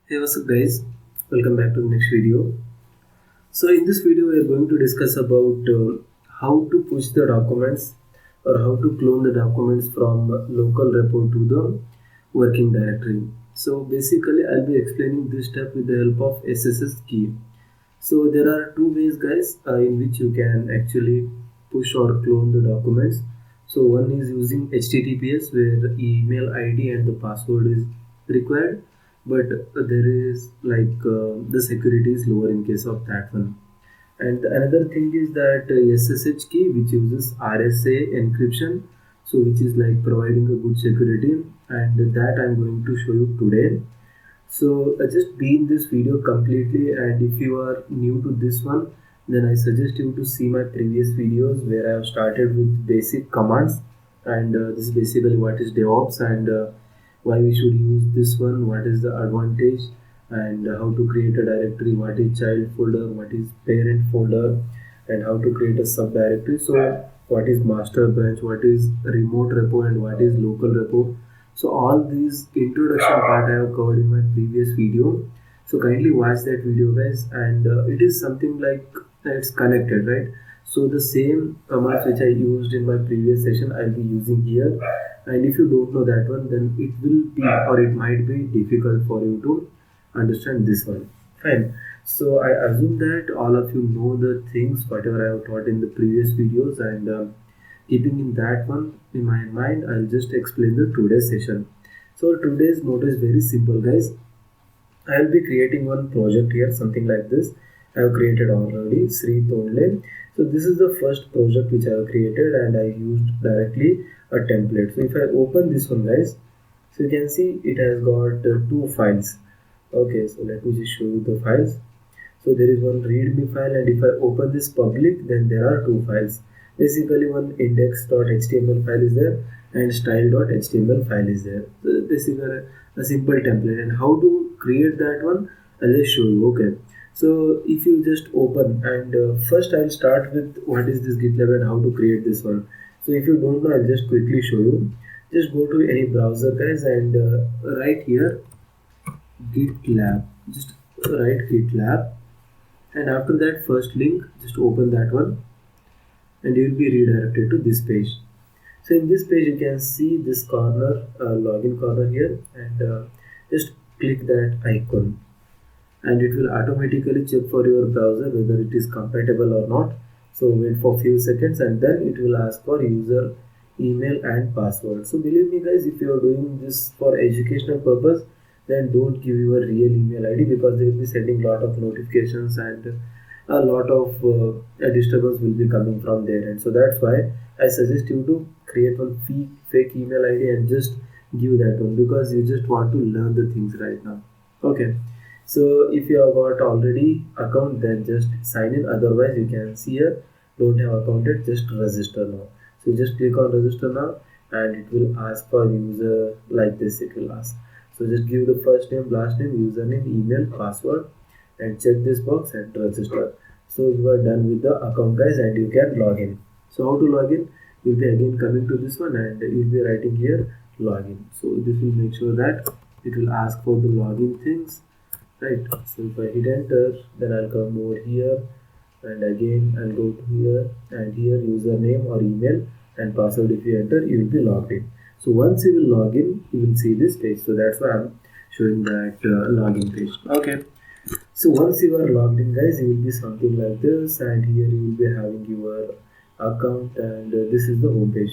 Hey, what's up guys? Welcome back to the next video. So in this video we are going to discuss about how to push the documents or how to clone the documents from local repo to the working directory. So basically I'll be explaining this step with the help of SSH key. So there are two ways guys in which you can actually push or clone the documents. So one is using HTTPS where email ID and the password is required, but there is the security is lower in case of that one. And another thing is that SSH key which uses RSA encryption, so which is like providing a good security, and that I'm going to show you today. So just be in this video completely, and if you are new to this one, then I suggest you to see my previous videos where I have started with basic commands, and this is basically what is DevOps and why we should use this one, what is the advantage, and how to create a directory, what is child folder, what is parent folder, and how to create a subdirectory. So what is master branch, what is remote repo, and what is local repo. So all these introduction part I have covered in my previous video. So kindly watch that video guys, and it is something like it's connected, right? So the same commands which I used in my previous session I'll be using here, and if you don't know that one, then it will be or it might be difficult for you to understand this one. Fine. So I assume that all of you know the things whatever I have taught in the previous videos, and keeping in that one in my mind, I'll just explain the today's session. So today's motto is very simple guys. I'll be creating one project here, something like this. I have created already Sri Tonle. So this is the first project which I have created, and I used directly a template. So if I open this one guys, so you can see it has got two files. Okay, so let me just show you the files. So there is one readme file, and if I open this public, then there are two files. Basically one index.html file is there and style.html file is there. So basically a simple template, and how to create that one I'll just show you. Okay, so if you just open, and first I'll start with what is this GitLab and how to create this one. So if you don't know, I'll just quickly show you. Just go to any browser guys, and write here GitLab. Just write GitLab, and after that first link just open that one, and you will be redirected to this page. So in this page you can see this corner, login corner here, and just click that icon, and it will automatically check for your browser whether it is compatible or not. So wait for few seconds, and then it will ask for user email and password. So believe me guys, if you are doing this for educational purpose, then don't give your real email ID, because they will be sending lot of notifications, and a lot of disturbance will be coming from there. And so that's why I suggest you to create one fake email ID and just give that one, because you just want to learn the things right now. Okay, so if you have got already account, then just sign in. Otherwise you can see here, don't have account yet, just register now. So just click on register now, and it will ask for user like this. It will ask, so just give the first name, last name, username, email, password, and check this box and register. So you are done with the account guys, and you can log in. So how to log in? You'll be again coming to this one, and you'll be writing here login. So this will make sure that it will ask for the login things, right? So if I hit enter, then I'll come over here, and again I'll go to here, and here username or email and password. If you enter, you will be logged in. So once you will log in, you will see this page. So that's why I'm showing that login page. Okay, so once you are logged in guys, you will be something like this, and here you will be having your account, and this is the home page.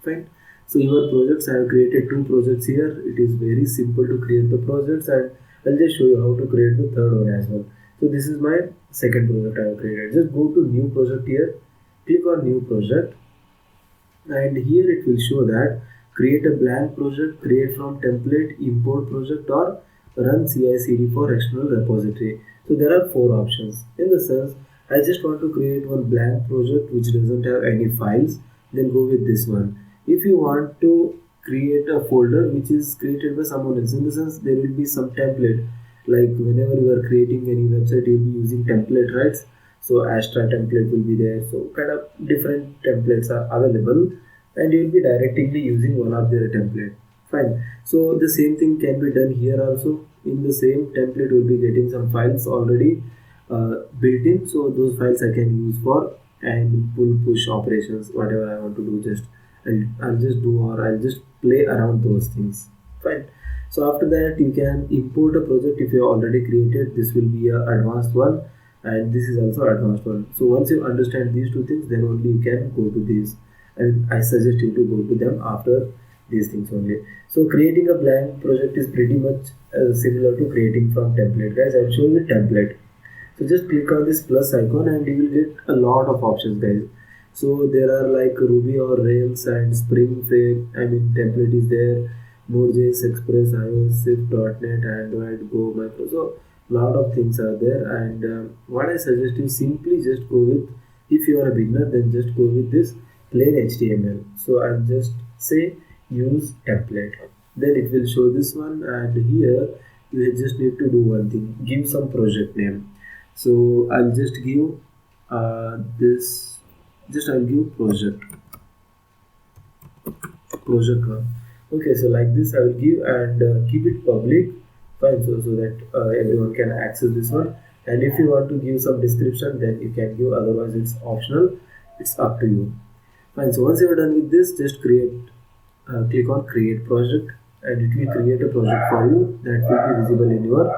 Fine. So your projects, I have created two projects here. It is very simple to create the projects, and I'll just show you how to create the third one as well. So this is my second project I have created. Just go to new project here, click on new project, and here it will show that create a blank project, create from template, import project, or run CI/CD for external repository. So there are four options. In the sense, I just want to create one blank project which doesn't have any files, then go with this one. If you want to create a folder which is created by someone else, in the sense there will be some template, like whenever you are creating any website you'll be using template, right? So Astra template will be there, so kind of different templates are available, and you'll be directly using one of their template. Fine. So the same thing can be done here also. in the same template will be getting some files already built in, so those files I can use for and pull push operations, whatever I want to do. Just I'll just do, or I'll just play around those things. Fine. So after that you can import a project if you already created. This will be a advanced one, and this is also advanced one. So once you understand these two things, then only you can go to these, and I suggest you to go to them after these things only. So creating a blank project is pretty much similar to creating from template. Guys, I'm showing you template. So just click on this plus icon and you will get a lot of options, guys. So there are like Ruby or Rails and Spring Frame. I mean, template is there. Node.js, Express, iOS, Swift, .NET, Android, Go, Micro. So lot of things are there. And what I suggest you, simply just go with, if you are a beginner, then just go with this plain HTML. So I'll just say use template. Then it will show this one, and here you just need to do one thing: give some project name. So I'll just give this. Just I'll give project one. Okay, so like this I will give, and keep it public. Fine, so that everyone can access this one. And if you want to give some description, then you can give. Otherwise, it's optional. It's up to you. Fine. So once you are done with this, just click on create project, and it will create a project for you that will be visible in your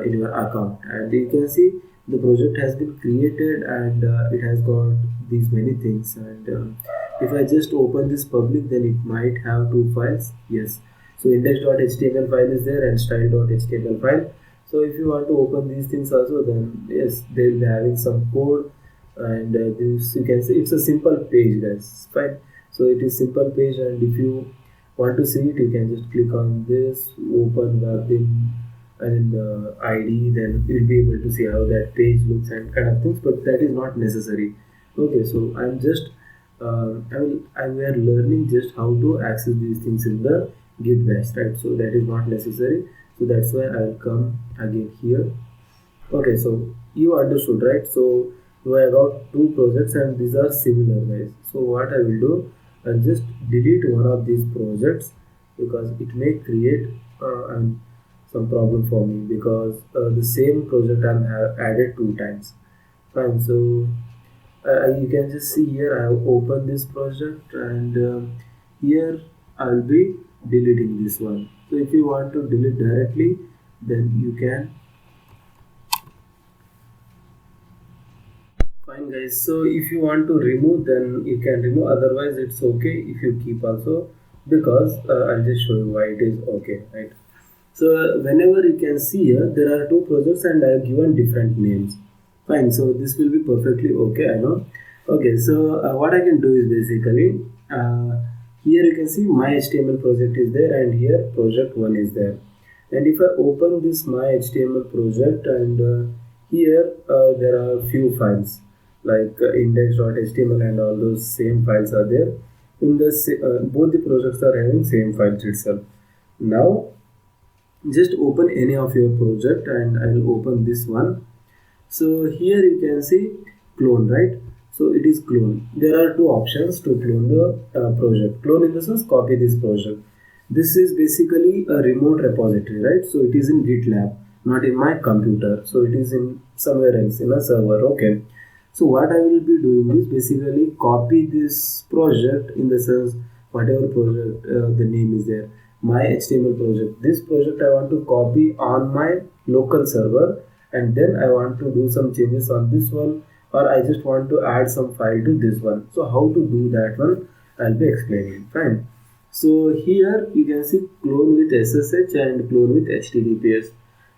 in your account. And you can see the project has been created, and it has got these many things. And if I just open this public, then it might have two files. Yes, so index.html file is there and style.html file. So if you want to open these things also, then yes, they will be having some code. And this, you can see it's a simple page, guys. Fine. So it is simple page, and if you want to see it, you can just click on this, open webin and ID, then you'll be able to see how that page looks and kind of things, but that is not necessary. Okay, so I'm just we are learning just how to access these things in the git bash, right? So that is not necessary, so that's why I'll come again here. Okay, so you understood, right? So I got two projects and these are similar, guys. So what I will do, I'll just delete one of these projects because it may create some problem for me, because the same project I'm have added two times. Fine. So you can just see here I have opened this project, and here I'll be deleting this one. So if you want to delete directly, then you can. Fine, guys. So if you want to remove, then you can remove. Otherwise, it's okay if you keep also, because I'll just show you why it is okay, right? So whenever you can see here, there are two projects and I have given different names. Fine. So this will be perfectly okay, I know. Okay. So what I can do is basically here you can see my HTML project is there, and here project one is there. And if I open this my HTML project, and here there are few files like index.html and all those same files are there. In the both the projects are having same files itself. Now just open any of your project, and I'll open this one. So here you can see clone, right? So it is clone. There are two options to clone the project. Clone in the sense copy this project. This is basically a remote repository, right? So it is in GitLab, not in my computer. So it is in somewhere else in a server. Okay. So what I will be doing is basically copy this project, in the sense whatever project the name is there, my HTML project. This project I want to copy on my local server, and then I want to do some changes on this one, or I just want to add some file to this one. So how to do that one, I'll be explaining. Fine. So here you can see clone with SSH and clone with HTTPS.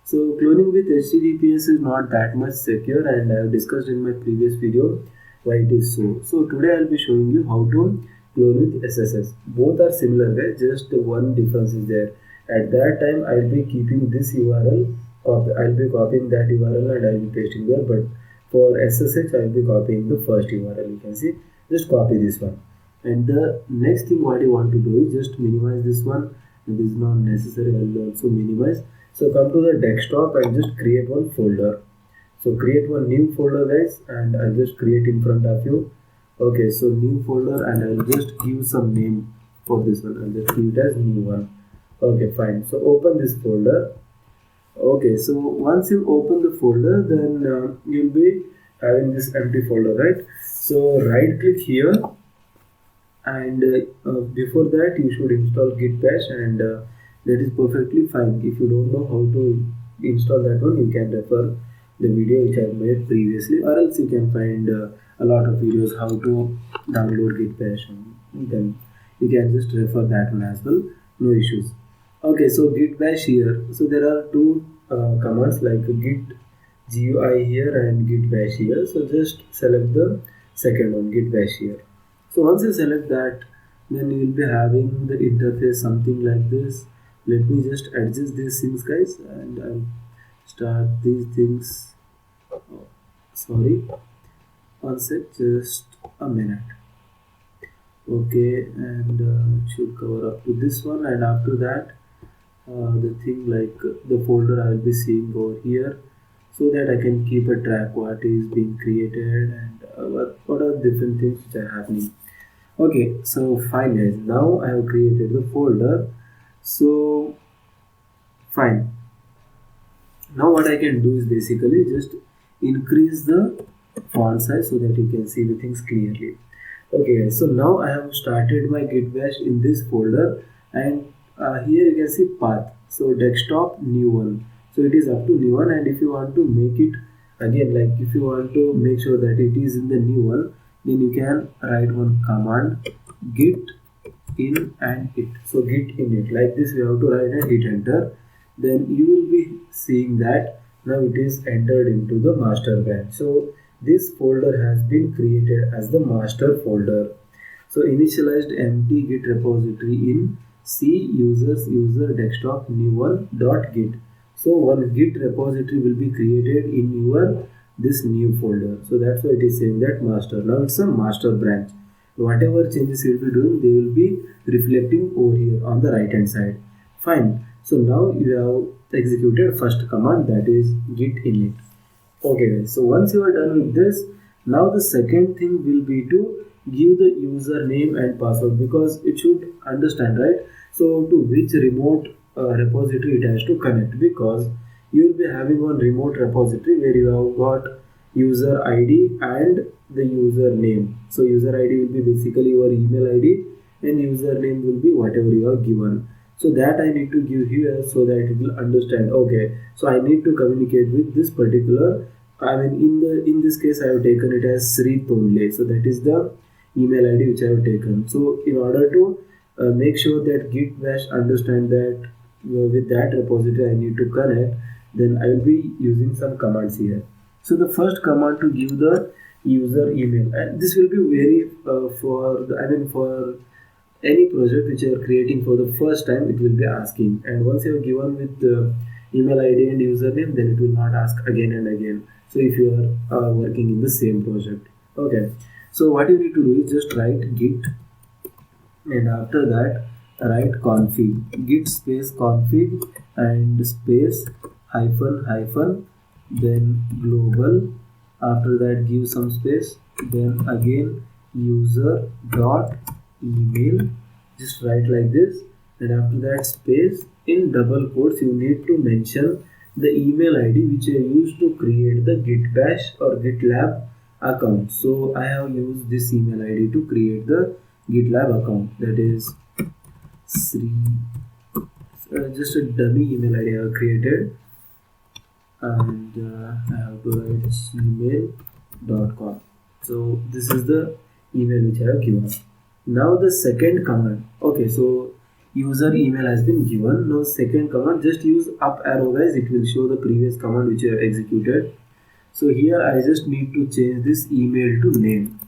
So cloning with HTTPS is not that much secure, and I have discussed in my previous video why it is so. So today I'll be showing you how to clone with SSH. Both are similar, right? Just one difference is there. At that time I'll be keeping this URL, I'll be copying that URL and I'll be pasting there, but for SSH I'll be copying the first URL. You can see, just copy this one. And the next thing what you want to do is just minimize this one. It is not necessary, I will also minimize. So come to the desktop and just create one folder. So create one new folder, guys, and I'll just create in front of you. Okay, so new folder, and I'll just give some name for this one. I'll just give it as new one. Okay, fine. So open this folder. Okay, so once you open the folder, then you'll be having this empty folder, right? So right click here, and before that you should install git bash, and that is perfectly fine. If you don't know how to install that one, you can refer the video which I made previously, or else you can find a lot of videos how to download git bash, and then you can just refer that one as well, no issues. Okay, so git bash here, so there are two commands like git GUI here and git bash here. So just select the second one, git bash here. So once you select that, then you will be having the interface something like this. Let me just adjust these things, guys, and I'll start these things. Oh, sorry, one sec, just a minute. Okay, and it should cover up to this one, and after that, the thing like the folder I will be seeing over here, so that I can keep a track what is being created, and what are different things which are happening. Okay, so fine guys, now I have created the folder. So fine, now what I can do is basically just increase the font size so that you can see the things clearly. Okay, so now I have started my git bash in this folder, and here you can see path. So desktop new one, so it is up to new one, and if you want to make it again, like if you want to make sure that it is in the new one, then you can write one command git in and it. So git init, like this we have to write and hit enter. Then you will be seeing that now it is entered into the master branch. So this folder has been created as the master folder. So initialized empty git repository in C users user desktop new one dot git. So one git repository will be created in your this new folder. So that's why it is saying that master. Now it's a master branch. Whatever changes you will be doing, they will be reflecting over here on the right hand side. Fine. So now you have executed first command, that is git init. Okay, so once you are done with this, now the second thing will be to give the username and password, because it should understand, right? So to which remote repository it has to connect, because you will be having one remote repository where you have got user ID and the username. So user ID will be basically your email ID, and username will be whatever you have given. So that I need to give here so that it will understand. Okay, so I need to communicate with this particular, I mean in this case I have taken it as Sri only. So that is the email ID which I have taken. So in order to make sure that git bash understand that with that repository I need to connect, then I will be using some commands here. So the first command to give the user email, and this will be very for the, I mean for any project which you are creating for the first time, it will be asking, and once you have given with the email ID and username, then it will not ask again and again. So if you are working in the same project. Okay, so what you need to do is just write git, and after that write config, git space config and space hyphen hyphen, then global. After that give some space, then again user dot email, just write like this, and after that space, in double quotes you need to mention the email ID which you used to create the git bash or gitlab account. So I have used this email ID to create the gitlab account, that is Sri, just a dummy email ID I have created, and I have to write gmail.com. So this is the email which I have given. Now the second command. Okay, so user email has been given. Now second command, just use up arrow guys, it will show the previous command which I have executed. So here I just need to change this email to name.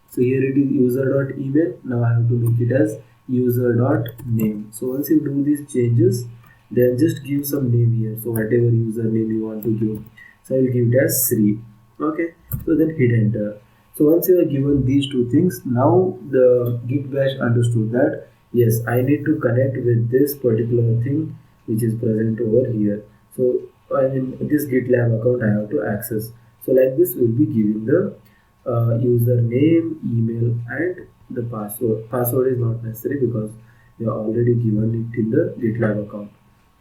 So here it is user.email. Now I have to make it as user.name. So once you do these changes, then just give some name here. So whatever username you want to give. So I will give it as Sri. Okay. So then hit enter. So once you have given these two things, now the git bash understood that yes, I need to connect with this particular thing which is present over here. So I mean this GitLab account I have to access. So like this we'll be giving the username, email and the password. Password is not necessary because they are already given it in the GitLab account.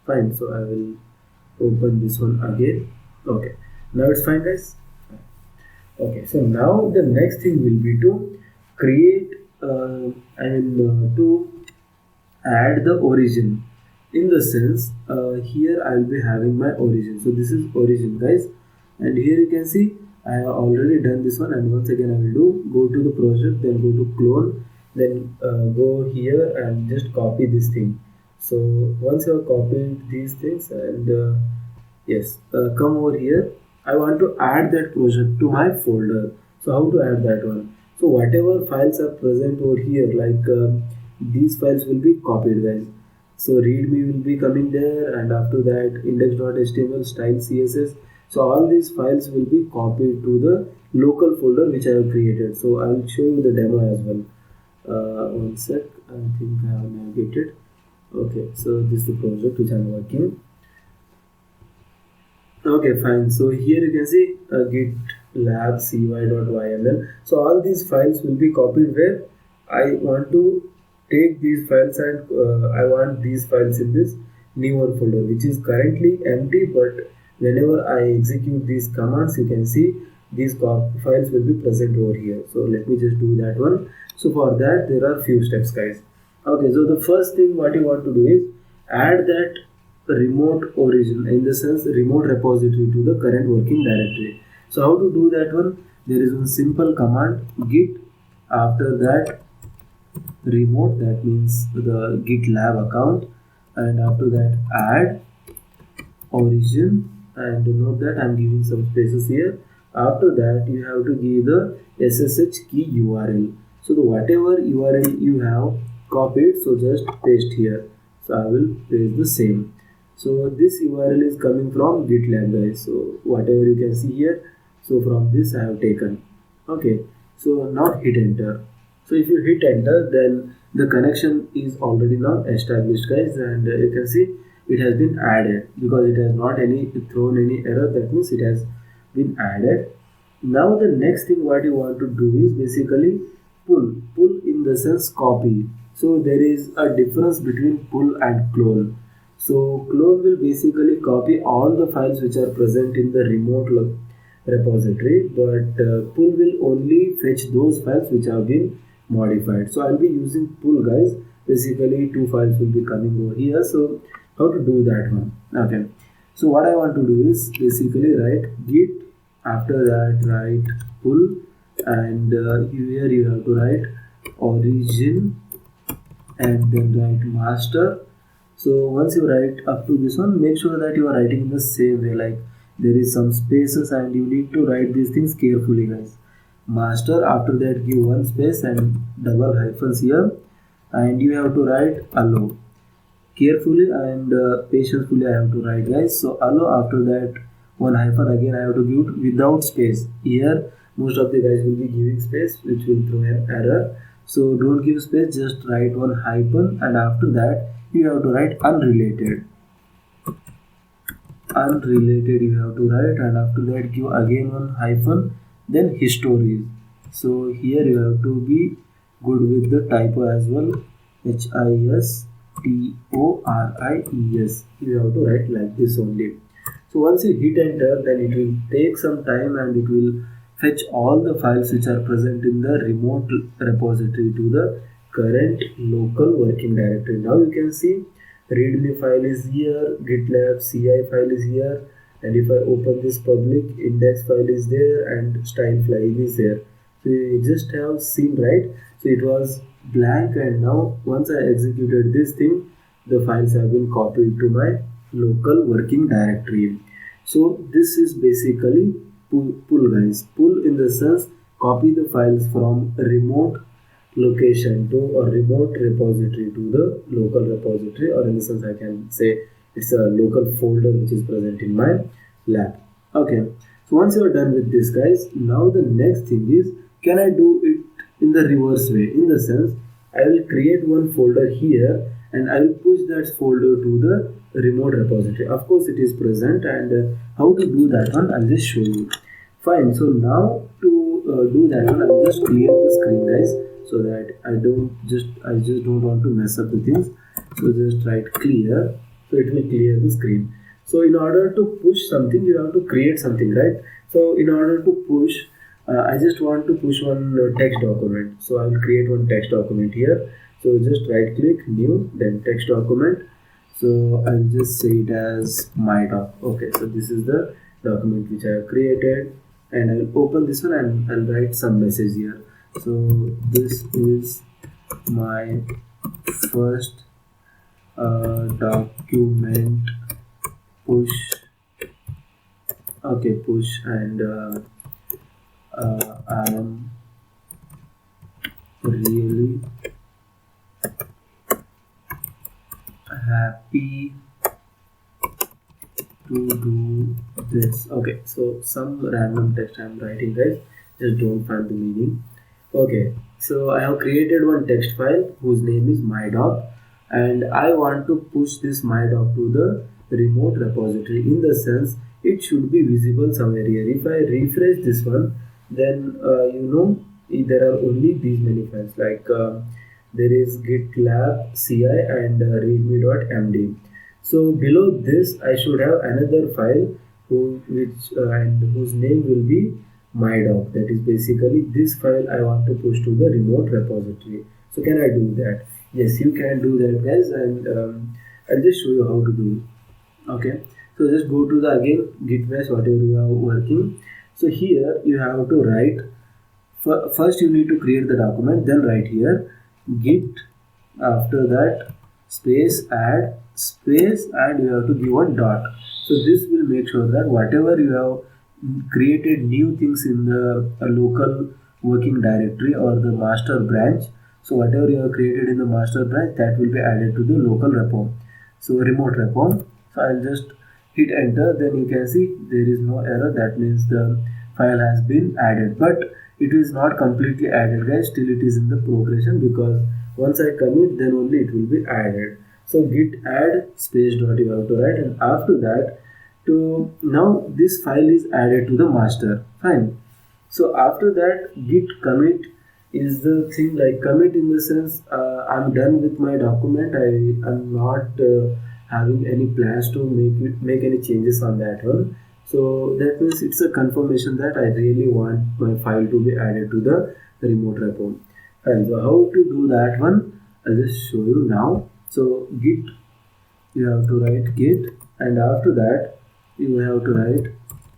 Fine, so I will open this one again. Okay, now it's fine, guys. Okay, so now the next thing will be to create to add the origin. In the sense, here I will be having my origin. So this is origin, guys, and here you can see I have already done this one. And once again I will do, go to the project, then go to clone, then go here and just copy this thing. So once you have copied these things, and yes, come over here, I want to add that project to my folder. So how to add that one? So whatever files are present over here, like these files will be copied, guys. So readme will be coming there, and after that index.html, style css. So all these files will be copied to the local folder which I have created. So I will show you the demo as well. One sec, I think I have navigated. Okay, so this is the project which I am working. Okay, fine. So here you can see gitlab cy.yml. So all these files will be copied where I want to take these files, and I want these files in this new one folder which is currently empty, but whenever I execute these commands, you can see these files will be present over here. So let me just do that one. So for that there are few steps, guys. Okay, so the first thing what you want to do is add that remote origin, in the sense remote repository, to the current working directory. So how to do that one? There is one simple command, git, after that remote, that means the gitlab account, and after that add origin, and note that I'm giving some spaces here. After that you have to give the SSH key URL. So the whatever URL you have copied, so just paste here. So I will paste the same. So this URL is coming from gitlab, guys. So whatever you can see here, so from this I have taken. Okay, so now hit enter. So if you hit enter, then the connection is already now established, guys, and you can see it has been added because it has not thrown any error. That means it has been added. Now the next thing what you want to do is basically pull in the sense copy. So there is a difference between pull and clone. So clone will basically copy all the files which are present in the remote repository, but pull will only fetch those files which have been modified. So I'll be using pull, guys. Basically two files will be coming over here. So how to do that one? Okay, so what I want to do is basically write git, after that write pull, and here you have to write origin, and then write master. So once you write up to this one, make sure that you are writing in the same way, like there is some spaces and you need to write these things carefully, guys. Master, after that give one space and double hyphens here, and you have to write allow. Carefully and patiently I have to write, guys. So allow, after that one hyphen again I have to give without space. Here most of the guys will be giving space, which will throw an error. So don't give space, just write one hyphen, and after that you have to write unrelated you have to write, and after that give again one hyphen, then history. So here you have to be good with the typo as well, HISTORIES, you have to write like this only. So once you hit enter, then it will take some time and it will fetch all the files which are present in the remote repository to the current local working directory. Now you can see readme file is here, gitlab ci file is here, and if I open this public, index file is there, and style file is there. So you just have seen, right? So it was blank, and now once I executed this thing, the files have been copied to my local working directory. So this is basically pull, guys. Pull in the sense copy the files from remote location to a remote repository to the local repository, or in the sense I can say it's a local folder which is present in my lab. Okay, so once you are done with this, guys, now the next thing is, can I do it in the reverse way? In the sense, I will create one folder here and I will push that folder to the remote repository. Of course it is present, and how to do that one I'll just show you. Fine, so now to do that one I'll just clear the screen, guys, so that I just don't want to mess up the things. So just write clear, so it will clear the screen. So in order to push something, you have to create something, right? So in order to push, I just want to push one text document. So I will create one text document here. So just right click, new, then text document. So I'll just say it as my doc. Okay, so this is the document which I have created, and I will open this one and I'll write some message here. So this is my first document push. Okay, push, and I am really happy to do this. Okay, so some random text I'm writing, guys, just don't find the meaning. Okay, so I have created one text file whose name is mydoc, and I want to push this mydoc to the remote repository. In the sense, it should be visible somewhere here. If I refresh this one, then there are only these many files, like there is gitlab ci and readme.md. So below this, I should have another file whose name will be mydoc. That is basically this file I want to push to the remote repository. So can I do that? Yes, you can do that, guys, and I'll just show you how to do it. Okay, so just go to the again git bash, whatever you are working. So here you have to write. First you need to create the document, then write here git, after that space add space, and you have to give one dot. So this will make sure that whatever you have created new things in the local working directory or the master branch, so whatever you have created in the master branch, that will be added to the local repo, so remote repo. So I'll just hit enter, then you can see there is no error. That means the file has been added, but it is not completely added, guys. Still it is in the progression, because once I commit, then only it will be added. So git add space dot you have to write, and after that, to now this file is added to the master. Fine. So after that, git commit is the thing, like commit in the sense I'm done with my document. I am not having any plans to make any changes on that one. So that means it's a confirmation that I really want my file to be added to the remote repo. And so how to do that one, I'll just show you now. So git, you have to write git, and after that you have to write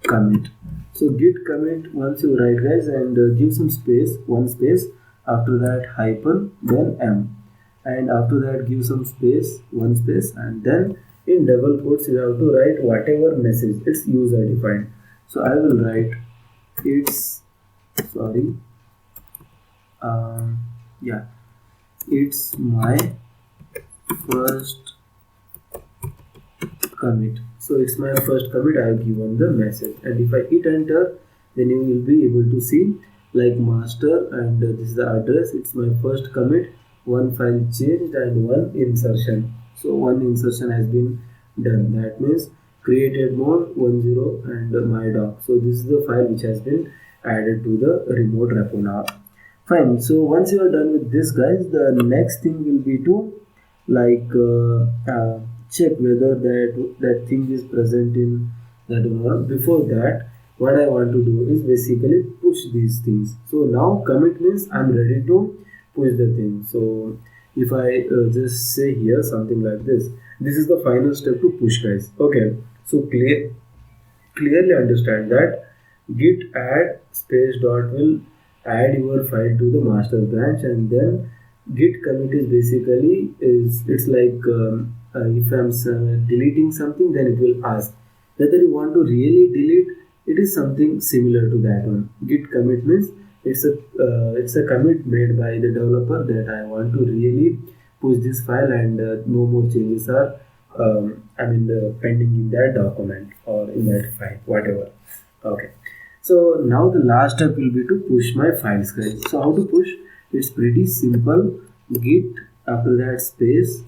commit. So git commit, once you write, guys, and give some space, one space, after that hyphen, then m, and after that give some space, one space, and then in double quotes you have to write whatever message. It's user defined. So I will write it's yeah, it's my first commit. So it's my first commit. I have given the message, and if I hit enter, then you will be able to see like master, and this is the address. It's my first commit, one file changed and one insertion. So one insertion has been done. That means created mode 10 and mydoc. So this is the file which has been added to the remote repo now. Fine. So once you are done with this, guys, the next thing will be to like check whether that thing is present in that or not. Before that, what I want to do is basically push these things. So now commit means I'm ready to push the thing. So if I just say here something like this is the final step to push, guys. Okay, so clearly understand that git add space dot will add your file to the master branch, and then git commit is basically it's like if I'm deleting something, then it will ask whether you want to really delete. It is something similar to that one. Git commit means it's a commit made by the developer that I want to really push this file, and no more changes are pending in that document or in that file, whatever. Okay, so now the last step will be to push my files, guys. So how to push? It's pretty simple. Git, after that space,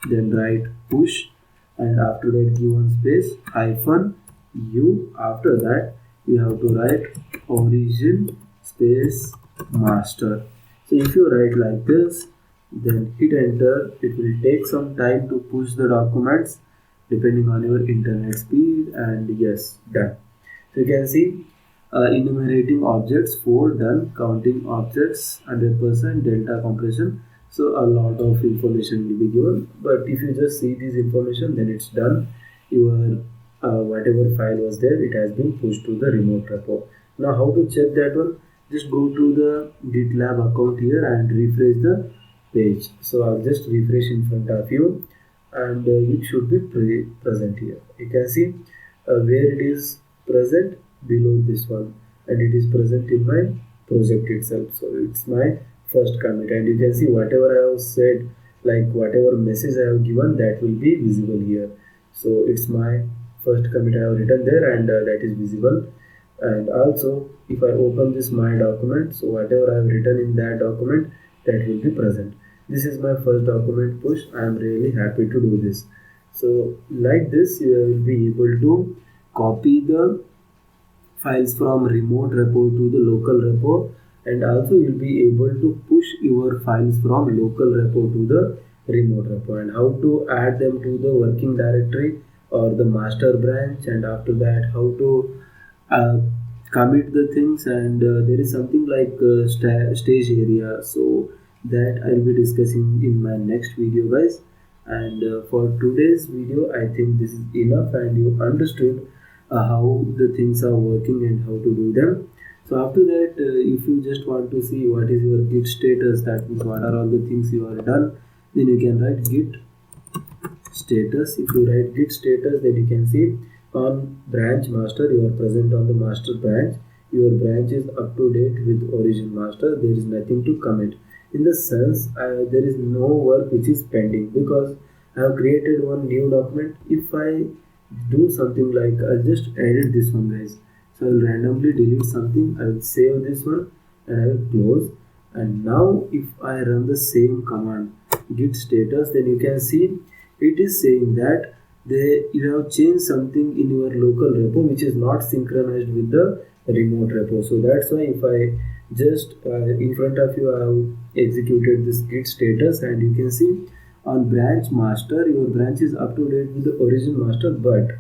then write push, and after that give one space hyphen u. After that you have to write origin space master. So if you write like this, then hit enter. It will take some time to push the documents. depending on your internet speed, and yes, done. So you can see enumerating objects 4 done, counting objects 100%, delta compression. So a lot of information will be given, but if you just see this information, then it's done. Your whatever file was there, it has been pushed to the remote repo. Now how to check that one? Just go to the GitLab account here and refresh the page. So I'll just refresh in front of you, and it should be present here. You can see where it is present below this one, and it is present in my project itself. So it's my first commit, and you can see whatever I have said, like whatever message I have given, that will be visible here. So it's my first commit I have written there, and that is visible. And also if I open this my document, so whatever I have written in that document, that will be present. This is my first document push. I am really happy to do this. So like this, you will be able to copy the files from remote repo to the local repo, and also you'll be able to push your files from local repo to the remote repo, and how to add them to the working directory or the master branch, and after that how to uh, commit the things, and there is something like stage area, so that I'll be discussing in my next video, guys. And for today's video, I think this is enough, and you understood how the things are working and how to do them. So after that, if you just want to see what is your git status, that means what are all the things you are done, then you can write git status. If you write git status, then you can see on branch master, you are present on the master branch, your branch is up to date with origin master, there is nothing to commit. In the sense, there is no work which is pending, because I have created one new document. If I do something like, I'll just edit this one, guys. So I'll randomly delete something, I will save this one, and I will close. And now if I run the same command, git status, then you can see it is saying that you have changed something in your local repo which is not synchronized with the remote repo. So that's why if I just in front of you, I have executed this git status, and you can see on branch master, your branch is up to date with the origin master, but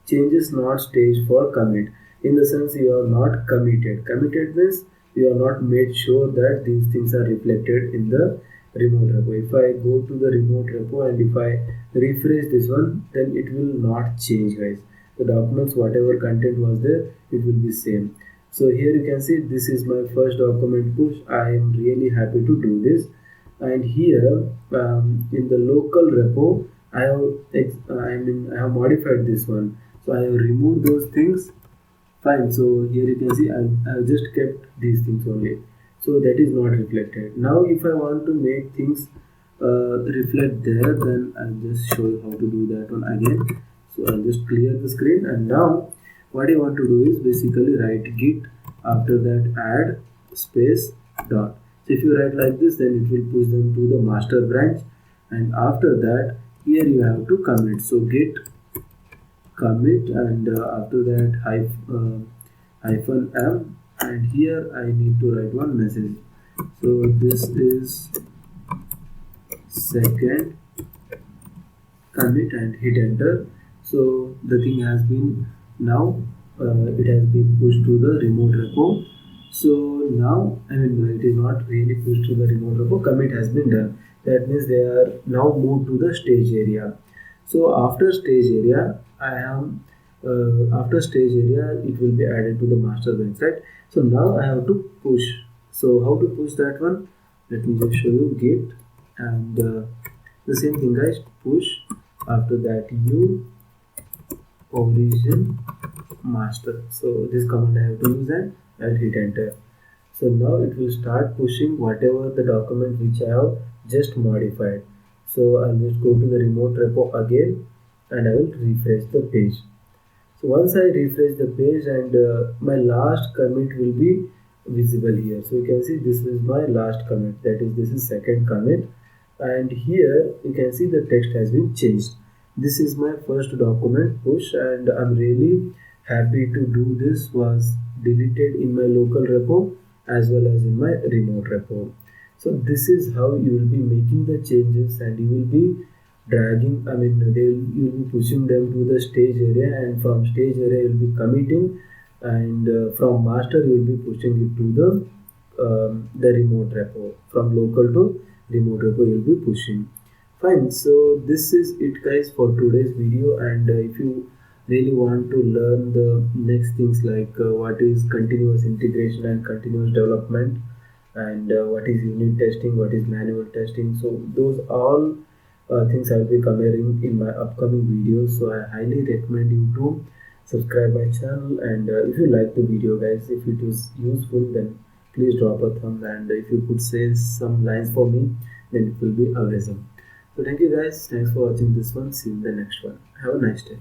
changes not staged for commit. In the sense, you are not committed. Committed means you are not made sure that these things are reflected in the remote repo. If I go to the remote repo and if I refresh this one, then it will not change, guys. The documents, whatever content was there, it will be same. So here you can see this is my first document push. I am really happy to do this. And here in the local repo, I have modified this one. So I have removed those things. Fine. So here you can see I've just kept these things only. So that is not reflected. Now if I want to make things reflect there, then I'll just show you how to do that one again. So I'll just clear the screen, and now what I want to do is basically write git, after that add space dot. So if you write like this, then it will push them to the master branch, and after that here you have to commit. So git commit, and after that hyphen m, and here I need to write one message. So this is second commit, and hit enter. So the thing has been now it has been pushed to the remote repo. So now, I mean, it is not really pushed to the remote repo, commit has been done. That means they are now moved to the stage area. So after stage area, after stage area, it will be added to the master branch, right? So now I have to push. So how to push that one? Let me just show you git, and the same thing, guys, push, after that u origin master. So this command I have to use, and I'll hit enter. So now it will start pushing whatever the document which I have just modified. So I'll just go to the remote repo again, and I will refresh the page. So once I refresh the page, and my last commit will be visible here. So you can see this is my last commit, that is, this is second commit, and here you can see the text has been changed. This is my first document push, and I'm really happy to do this. Was deleted in my local repo as well as in my remote repo. So this is how you will be making the changes, and you will be dragging, you'll be pushing them to the stage area, and from stage area you'll be committing, and from master you'll be pushing it to the remote repo. From local to remote repo you'll be pushing. Fine, so this is it guys for today's video. And if you really want to learn the next things like what is continuous integration and continuous development, and what is unit testing, what is manual testing, so those all things I'll be covering in my upcoming videos. So I highly recommend you to subscribe my channel, and if you like the video guys, if it was useful, then please drop a thumb, and if you could say some lines for me, then it will be amazing. So thank you guys, thanks for watching this one, see you in the next one, have a nice day.